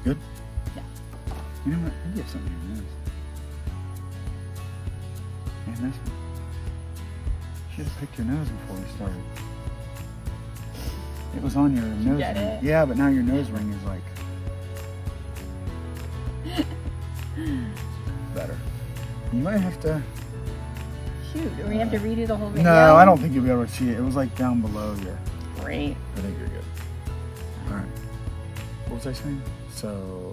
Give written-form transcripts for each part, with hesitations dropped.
Good? Yeah. You know what? I think you have something in your nose. Man, this should have picked your nose before we started. It was on your nose Get ring. it? Yeah, but now your nose ring is like better. You might have to. Shoot, do we have to redo the whole video? No, I don't think you'll be able to see it. It was like down below your. Great. I think you're good. All right. What was I saying? So.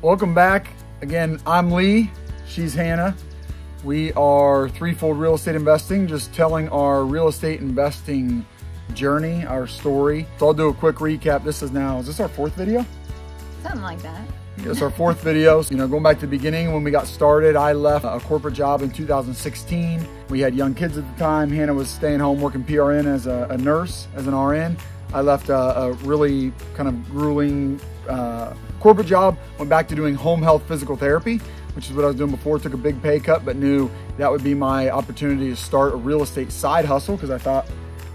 Welcome back. Again, I'm Lee. She's Hannah. We are Threefold Real Estate Investing, just telling our real estate investing journey, our story. So I'll do a quick recap. Is this our fourth video? Something like that. It's our fourth video. You know, going back to the beginning when we got started, I left a corporate job in 2016. We had young kids at the time. Hannah was staying home working PRN as a nurse, as an RN. I left a really kind of grueling corporate job, went back to doing home health physical therapy, which is what I was doing before. Took a big pay cut, but knew that would be my opportunity to start a real estate side hustle because I thought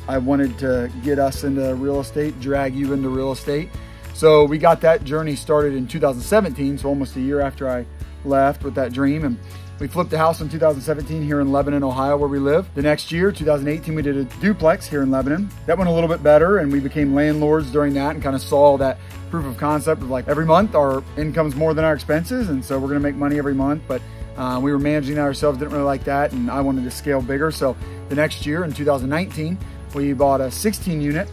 I wanted to get us into real estate, drag you into real estate. So we got that journey started in 2017, so almost a year after I left with that dream. And we flipped a house in 2017 here in Lebanon, Ohio, where we live. The next year, 2018, we did a duplex here in Lebanon. That went a little bit better, and we became landlords during that and kind of saw that proof of concept of like every month our income's more than our expenses, and so we're gonna make money every month. But we were managing that ourselves, didn't really like that, and I wanted to scale bigger. So the next year, in 2019, we bought a 16-unit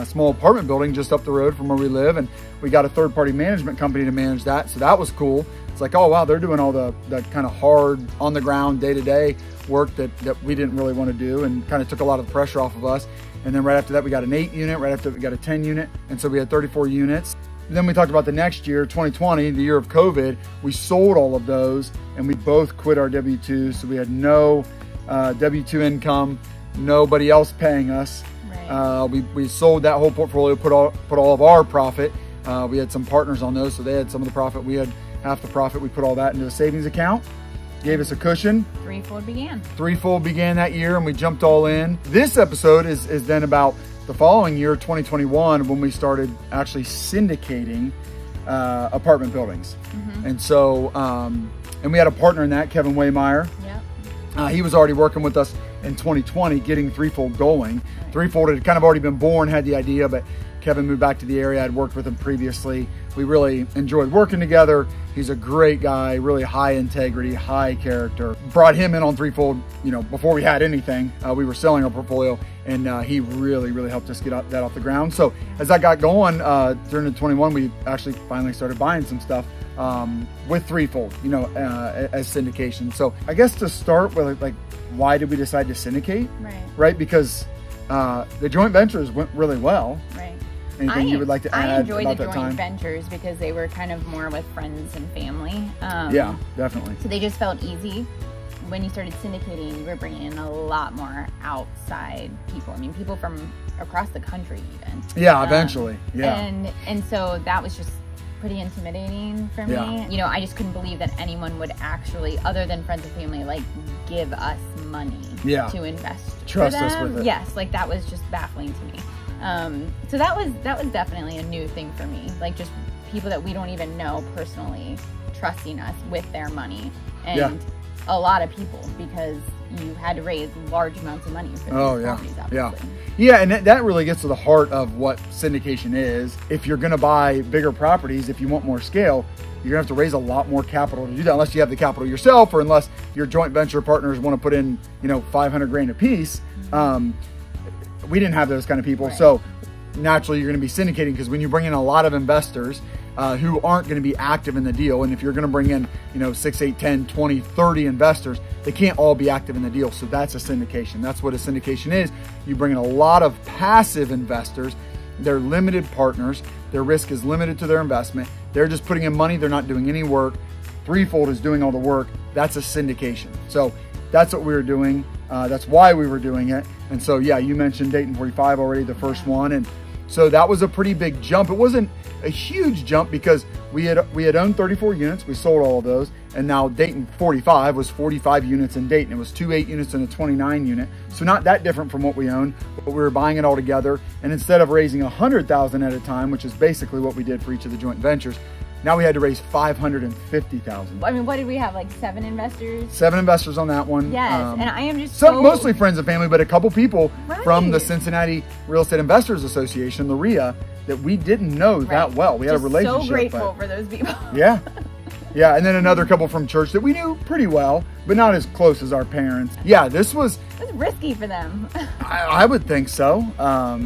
small apartment building just up the road from where we live, and we got a third-party management company to manage that. So that was cool. It's like, oh wow, they're doing all the kind of hard, on-the-ground, day-to-day work that we didn't really want to do, and kind of took a lot of the pressure off of us. And then right after that, we got an 8-unit. Right after that, we got a 10-unit, and so we had 34 units. And then we talked about the next year, 2020, the year of COVID. We sold all of those, and we both quit our W-2s, so we had no W-2 income, nobody else paying us. Right. We sold that whole portfolio, put all of our profit. We had some partners on those, so they had some of the profit. We had half the profit. We put all that into a savings account, gave us a cushion. Threefold began. Threefold began that year, and we jumped all in. This episode is then about the following year, 2021, when we started actually syndicating apartment buildings. Mm-hmm. And so, and we had a partner in that, Kevin Waymeyer. Yep. He was already working with us in 2020, getting Threefold going. Right. Threefold had kind of already been born, had the idea, but Kevin moved back to the area. I'd worked with him previously. We really enjoyed working together. He's a great guy, really high integrity, high character. Brought him in on Threefold, you know, before we had anything. We were selling our portfolio, and he really helped us get that off the ground. So as that got going, during the 21, we actually finally started buying some stuff with Threefold, you know, as syndication. So I guess to start with, like, why did we decide to syndicate? Right? Because the joint ventures went really well. Right. Anything you would like to add? I enjoyed about the that joint time? ventures because they were kind of more with friends and family. Yeah, definitely. So they just felt easy. When you started syndicating, you were bringing in a lot more outside people. I mean, people from across the country even. Yeah, eventually. Yeah. And so that was just pretty intimidating for me. Yeah. You know, I just couldn't believe that anyone would actually, other than friends and family, like give us money to invest. Trust us with it. Yes, like that was just baffling to me. So that was definitely a new thing for me. Like just people that we don't even know personally trusting us with their money, and a lot of people, because you had to raise large amounts of money for these properties, obviously. Yeah, and that really gets to the heart of what syndication is. If you're going to buy bigger properties, if you want more scale, you're gonna have to raise a lot more capital to do that, unless you have the capital yourself, or unless your joint venture partners want to put in, you know, 500 grand a piece. Mm-hmm. We didn't have those kind of people. Right. So naturally you're going to be syndicating, because when you bring in a lot of investors who aren't going to be active in the deal, and if you're going to bring in, you know, 6, 8, 10, 20, 30 investors, they can't all be active in the deal. So that's a syndication. That's what a syndication is. You bring in a lot of passive investors. They're limited partners. Their risk is limited to their investment. They're just putting in money. They're not doing any work. Threefold is doing all the work. That's a syndication. So that's what we were doing. That's why we were doing it. And so, yeah, you mentioned Dayton 45 already, the first one. And so that was a pretty big jump. It wasn't a huge jump because we had owned 34 units. We sold all of those. And now Dayton 45 was 45 units in Dayton. It was 2 8 units and a 29 unit. So not that different from what we owned, but we were buying it all together. And instead of raising $100,000 at a time, which is basically what we did for each of the joint ventures, now we had to raise $550,000. I mean, what did we have, like 7 investors? 7 investors on that one. Yes, and I am just so... Mostly friends and family, but a couple people from the Cincinnati Real Estate Investors Association, the RIA, that we didn't know that well. We had a relationship. So grateful for those people. Yeah. Yeah, and then another couple from church that we knew pretty well, but not as close as our parents. Yeah, this was... It was risky for them. I would think so.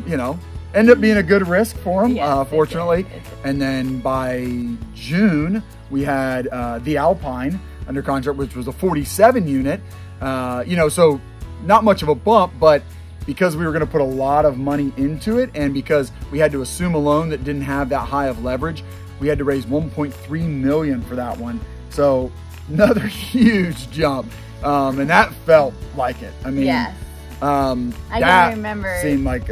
You know, ended up being a good risk for them, yes, fortunately. And then by June, we had the Alpine under contract, which was a 47 unit. You know, so not much of a bump, but because we were going to put a lot of money into it, and because we had to assume a loan that didn't have that high of leverage, we had to raise $1.3 million for that one. So another huge jump. And that felt like it. I mean, yes. I can remember seemed like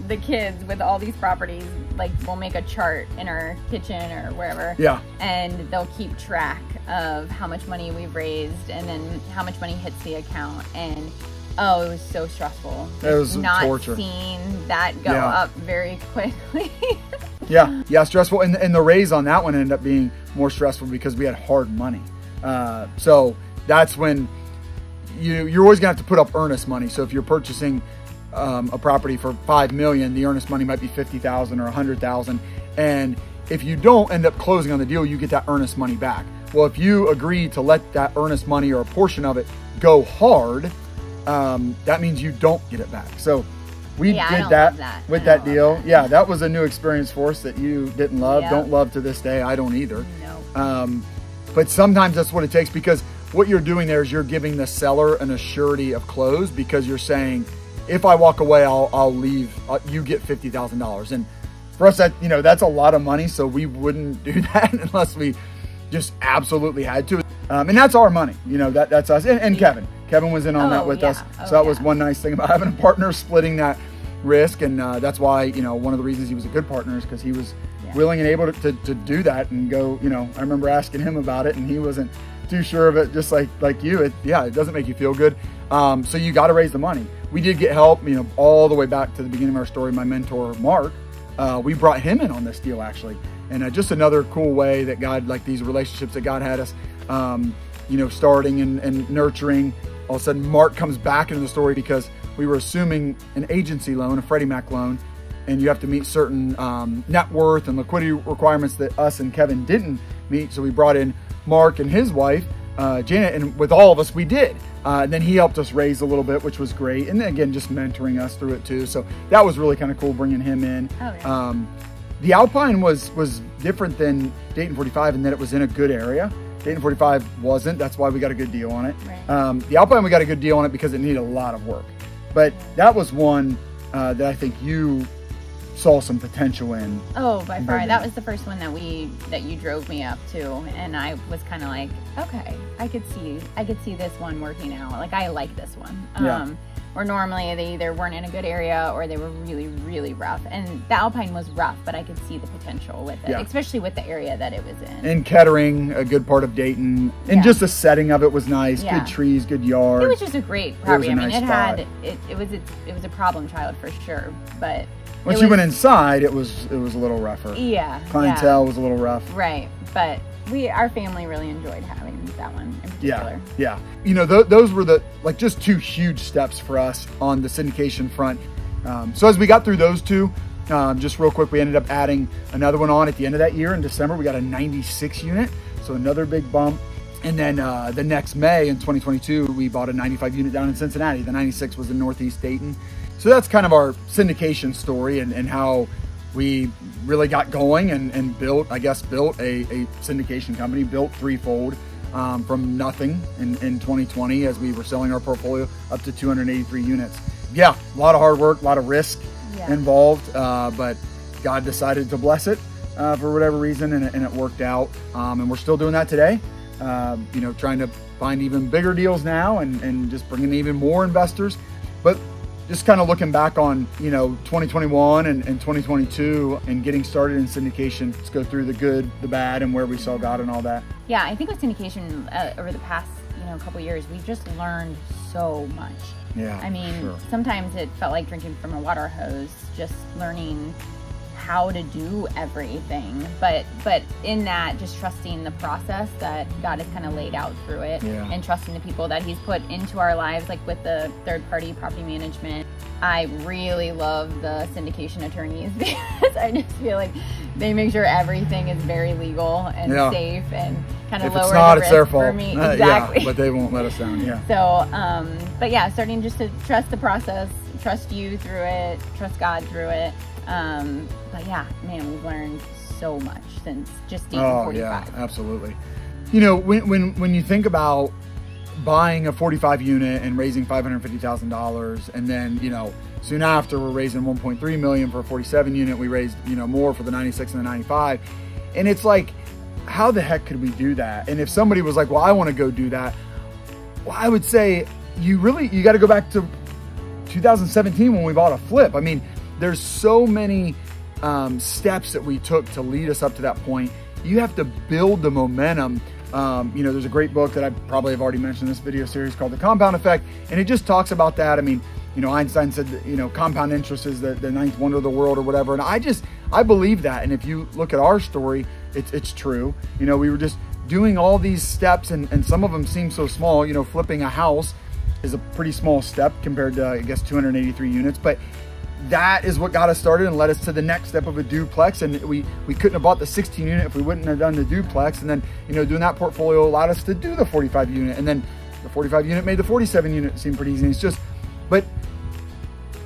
the kids with all these properties, like we'll make a chart in our kitchen or wherever. Yeah. And they'll keep track of how much money we've raised and then how much money hits the account. And oh, it was so stressful. It was not torture. Seeing that go up very quickly. Yeah, stressful. And the raise on that one ended up being more stressful because we had hard money. So that's when you're always gonna have to put up earnest money. So if you're purchasing a property for $5 million, the earnest money might be $50,000 or $100,000. And if you don't end up closing on the deal, you get that earnest money back. Well, if you agree to let that earnest money or a portion of it go hard, that means you don't get it back. So we did that with that deal. Yeah, that was a new experience for us that you didn't love, don't love to this day. I don't either. No. But sometimes that's what it takes, because what you're doing there is you're giving the seller an assurity of close, because you're saying, if I walk away, I'll leave. You get $50,000, and for us, that that's a lot of money. So we wouldn't do that unless we just absolutely had to. And that's our money. That's us. And Kevin was in on that with us. So that was one nice thing about having a partner, splitting that risk. And that's why one of the reasons he was a good partner is because he was willing and able to do that and go. I remember asking him about it, and he wasn't too sure of it. Just like you, it doesn't make you feel good. So you got to raise the money. We did get help, all the way back to the beginning of our story. My mentor, Mark, we brought him in on this deal, actually. And just another cool way that God, like these relationships that God had us, starting and nurturing. All of a sudden, Mark comes back into the story because we were assuming an agency loan, a Freddie Mac loan, and you have to meet certain net worth and liquidity requirements that us and Kevin didn't meet. So we brought in Mark and his wife, Janet, and with all of us, we did. And then he helped us raise a little bit, which was great. And then again, just mentoring us through it too. So that was really kind of cool bringing him in. Oh, yeah. The Alpine was different than Dayton 45 in that it was in a good area. Dayton 45 wasn't. That's why we got a good deal on it. Right. The Alpine, we got a good deal on it because it needed a lot of work. But that was one that I think you saw some potential in. Oh, by far. That was the first one that you drove me up to, and I was kind of like, okay, I could see this one working out. Like, I like this one. Or normally they either weren't in a good area or they were really, really rough. And the Alpine was rough, but I could see the potential with it, especially with the area that it was in. In Kettering, a good part of Dayton, and just the setting of it was nice. Good trees, good yard. It was just a great property. I mean, it was a problem child for sure, but once you went inside, it was a little rougher. Yeah. Clientele was a little rough. Right, but our family really enjoyed having that one in particular. Yeah. Those were just 2 huge steps for us on the syndication front. So as we got through those 2, just real quick, we ended up adding another one on at the end of that year in December. We got a 96 unit, so another big bump. And then the next May in 2022, we bought a 95 unit down in Cincinnati. The 96 was in Northeast Dayton. So that's kind of our syndication story and how we really got going and built a syndication company, built Threefold. from nothing in 2020 as we were selling our portfolio up to 283 units. Yeah, a lot of hard work, a lot of risk involved, but God decided to bless it for whatever reason, and it worked out. And we're still doing that today, you know, trying to find even bigger deals now and just bringing even more investors. But just kind of looking back on, you know, 2021 and 2022 and getting started in syndication. Let's go through the good, the bad, and where we saw God and all that. Yeah, I think with syndication over the past, you know, couple years, we've just learned so much. Yeah, I mean, sometimes it felt like drinking from a water hose, just learning how to do everything, but in that, just trusting the process that God has kind of laid out through it, and trusting the people that He's put into our lives, like with the third-party property management. I really love the syndication attorneys because I just feel like they make sure everything is very legal and safe and kind of lower the risk their fault. for me. Exactly. Yeah, but they won't let us down. Yeah. So, but yeah, starting just to trust the process, trust you through it, trust God through it. But yeah, man, we've learned so much since just Dayton 45. Yeah, absolutely. You know, when you think about buying a 45 unit and raising $550,000, and then, you know, soon after we're raising 1.3 million for a 47 unit, we raised, you know, more for the 96 and the 95. And it's like, how the heck could we do that? And if somebody was like, well, I want to go do that, well, I would say you got to go back to 2017 when we bought a flip. I mean, there's so many steps that we took to lead us up to that point. You have to build the momentum. You know, there's a great book that I probably have already mentioned in this video series called The Compound Effect, and it just talks about that. I mean, you know, Einstein said that, you know, compound interest is the ninth wonder of the world or whatever, and I believe that. And if you look at our story, it's true. You know, we were just doing all these steps, and some of them seem so small. You know, flipping a house is a pretty small step compared to, I guess, 283 units, but that is what got us started and led us to the next step of a duplex. And we couldn't have bought the 16 unit if we wouldn't have done the duplex. And then, you know, doing that portfolio allowed us to do the 45 unit. And then the 45 unit made the 47 unit seem pretty easy. It's just, but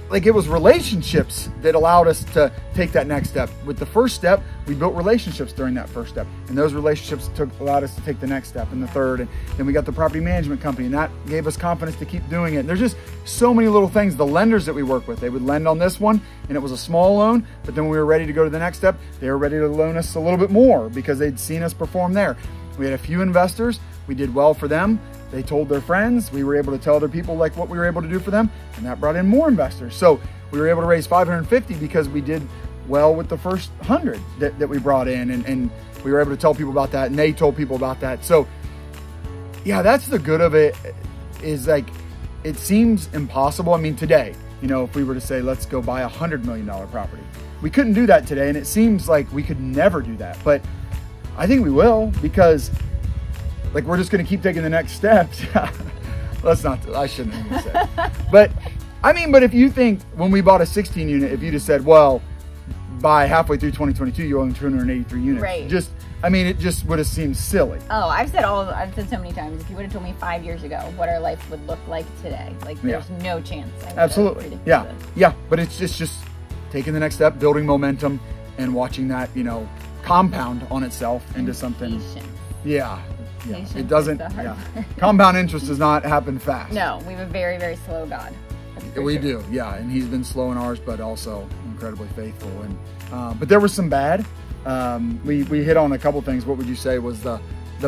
like, it was relationships that allowed us to take that next step. With the first step, we built relationships during that first step, and those relationships allowed us to take the next step and the third, and then we got the property management company, and that gave us confidence to keep doing it. And there's just so many little things. The lenders that we work with, they would lend on this one, and it was a small loan, but then when we were ready to go to the next step, they were ready to loan us a little bit more because they'd seen us perform there. We had a few investors. We did well for them. They told their friends. We were able to tell other people like what we were able to do for them, and that brought in more investors. So we were able to raise 550 because we did well with the first 100 that we brought in, and we were able to tell people about that, and they told people about that. So yeah, that's the good of it, is like, it seems impossible. I mean, today, you know, if we were to say, let's go buy $100 million property, we couldn't do that today, and it seems like we could never do that. But I think we will, because like, we're just going to keep taking the next steps. I shouldn't even say it. But I mean, but if you think when we bought a 16 unit, if you just said, well, by halfway through 2022, you own 283 units. Right. Just, I mean, it just would have seemed silly. Oh, I've said so many times, if you would have told me 5 years ago what our life would look like today, like, there's no chance. Absolutely. Yeah. Yeah. But it's just taking the next step, building momentum, and watching that, you know, compound on itself into something. Patience. Yeah. Yeah. It doesn't, compound interest does not happen fast. No, we have a very, very slow God. We do, yeah. And he's been slow in ours, but also incredibly faithful. And but there was some bad. We hit on a couple things. What would you say was the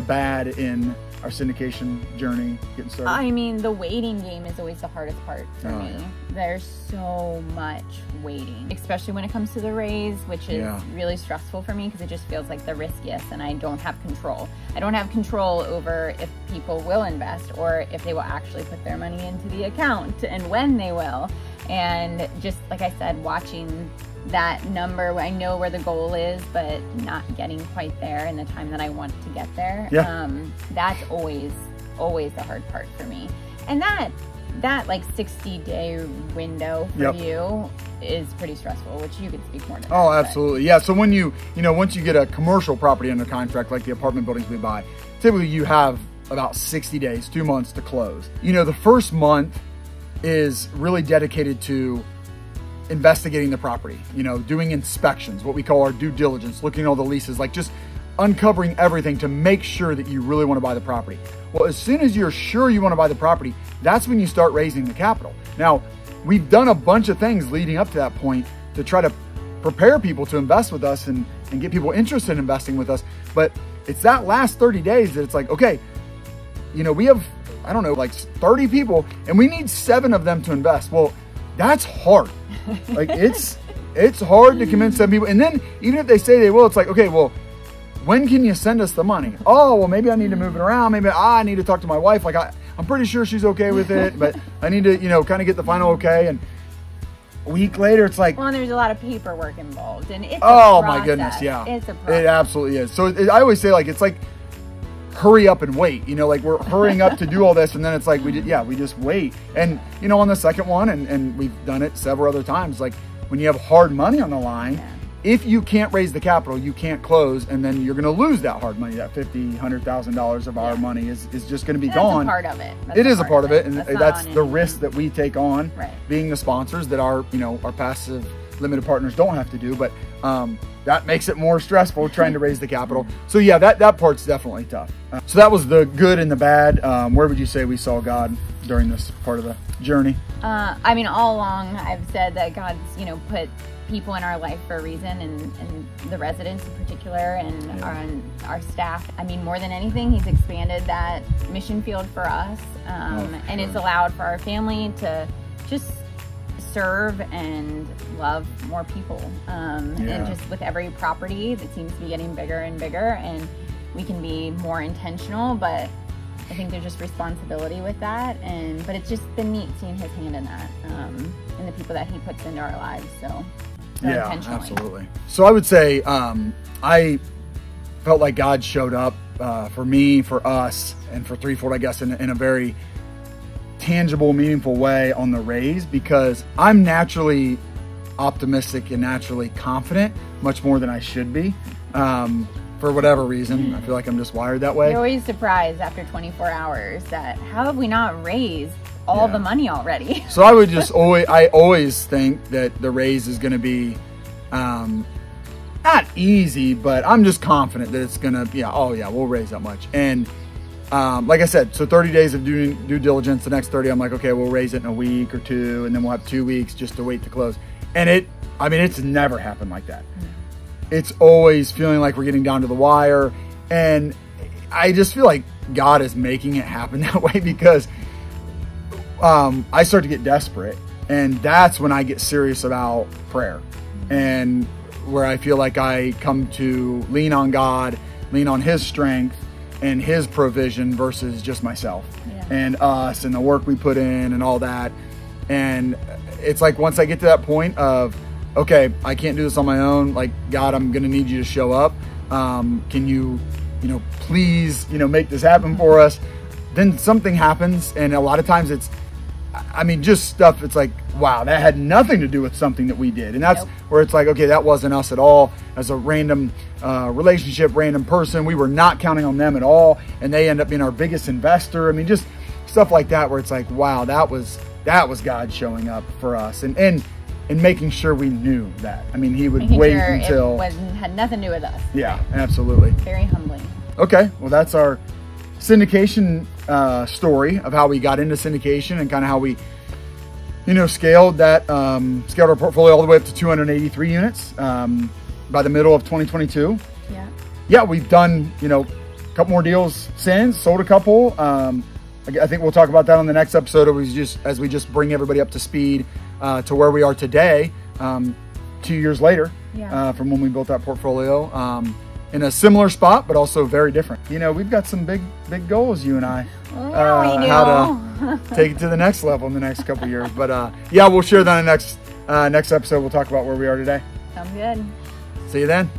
bad in our syndication journey getting started? I mean, the waiting game is always the hardest part for me. Yeah. There's so much waiting, especially when it comes to the raise, which is really stressful for me because it just feels like the riskiest, and I don't have control. I don't have control over if people will invest or if they will actually put their money into the account and when they will. And just like I said, watching that number, I know where the goal is, but not getting quite there in the time that I want to get there. Yeah. That's always the hard part for me. And that like 60-day window for you is pretty stressful, which you could speak more to. Oh, absolutely. Yeah. So when once you get a commercial property under contract, like the apartment buildings we buy, typically you have about 60 days, 2 months to close. You know, the first month is really dedicated to investigating the property, you know, doing inspections, what we call our due diligence, looking at all the leases, like just uncovering everything to make sure that you really want to buy the property. Well, as soon as you're sure you want to buy the property, that's when you start raising the capital. Now, we've done a bunch of things leading up to that point to try to prepare people to invest with us and get people interested in investing with us. But it's that last 30 days that it's like, okay, you know, we have, I don't know, like 30 people and we need 7 of them to invest. Well, that's hard. Like it's hard to convince 7 people. And then even if they say they will, it's like, okay, well, when can you send us the money? Oh, well, maybe I need to move it around. Maybe I need to talk to my wife. Like I'm pretty sure she's okay with it, but I need to, you know, kind of get the final okay. And a week later, it's like, well, there's a lot of paperwork involved, and it's oh my goodness, yeah, it's a process. It absolutely is. So I always say, like, it's like hurry up and wait. You know, like we're hurrying up to do all this, and then it's like we just wait. And you know, on the second one, and we've done it several other times. Like when you have hard money on the line. Yeah. If you can't raise the capital, you can't close, and then you're going to lose that hard money. That $100,000 of our money is just going to be gone. That's a part of it. It is a part of it, and that's the risk that we take on, right, being the sponsors that our passive limited partners don't have to do. But that makes it more stressful trying to raise the capital. So yeah, that part's definitely tough. So that was the good and the bad. Where would you say we saw God during this part of the journey? I mean, all along I've said that God's, put people in our life for a reason, and the residents in particular, and our staff. I mean, more than anything, he's expanded that mission field for us, and it's allowed for our family to just serve and love more people. And just with every property that seems to be getting bigger and bigger, and we can be more intentional, but I think there's just responsibility with that, but it's just been neat seeing his hand in that, and the people that he puts into our lives. So yeah, absolutely. So I would say I felt like God showed up for me, for us, and for Threefold, I guess, in a very tangible, meaningful way on the raise, because I'm naturally optimistic and naturally confident, much more than I should be. For whatever reason, I feel like I'm just wired that way. You're always surprised after 24 hours that how have we not raised all the money already? So I would just always think that the raise is going to be not easy, but I'm just confident that it's going to, we'll raise that much. And like I said, so 30 days of due diligence, the next 30, I'm like, okay, we'll raise it in a week or 2, and then we'll have 2 weeks just to wait to close. And it's never happened like that. It's always feeling like we're getting down to the wire. And I just feel like God is making it happen that way, because I start to get desperate. And that's when I get serious about prayer, and where I feel like I come to lean on God, lean on his strength and his provision versus just myself and us and the work we put in and all that. And it's like, once I get to that point of, okay, I can't do this on my own. Like, God, I'm going to need you to show up. Can you, please, make this happen for us? Then something happens. And a lot of times it's, just stuff. It's like, wow, that had nothing to do with something that we did. And that's where it's like, okay, that wasn't us at all. As a random relationship, random person, we were not counting on them at all. And they end up being our biggest investor. Just stuff like that, where it's like, wow, that was God showing up for us. And making sure we knew that. He would wait until it had nothing to do with us. Yeah, absolutely. Very humbling. Okay, well, that's our syndication story of how we got into syndication and kind of how we, scaled our portfolio all the way up to 283 units by the middle of 2022. Yeah, we've done, a couple more deals since, sold a couple. I think we'll talk about that on the next episode as we just bring everybody up to speed to where we are today, 2 years later, from when we built that portfolio, in a similar spot, but also very different. We've got some big goals, you and I, how to take it to the next level in the next couple of years. But we'll share that in the next episode. We'll talk about where we are today. Sounds good. See you then.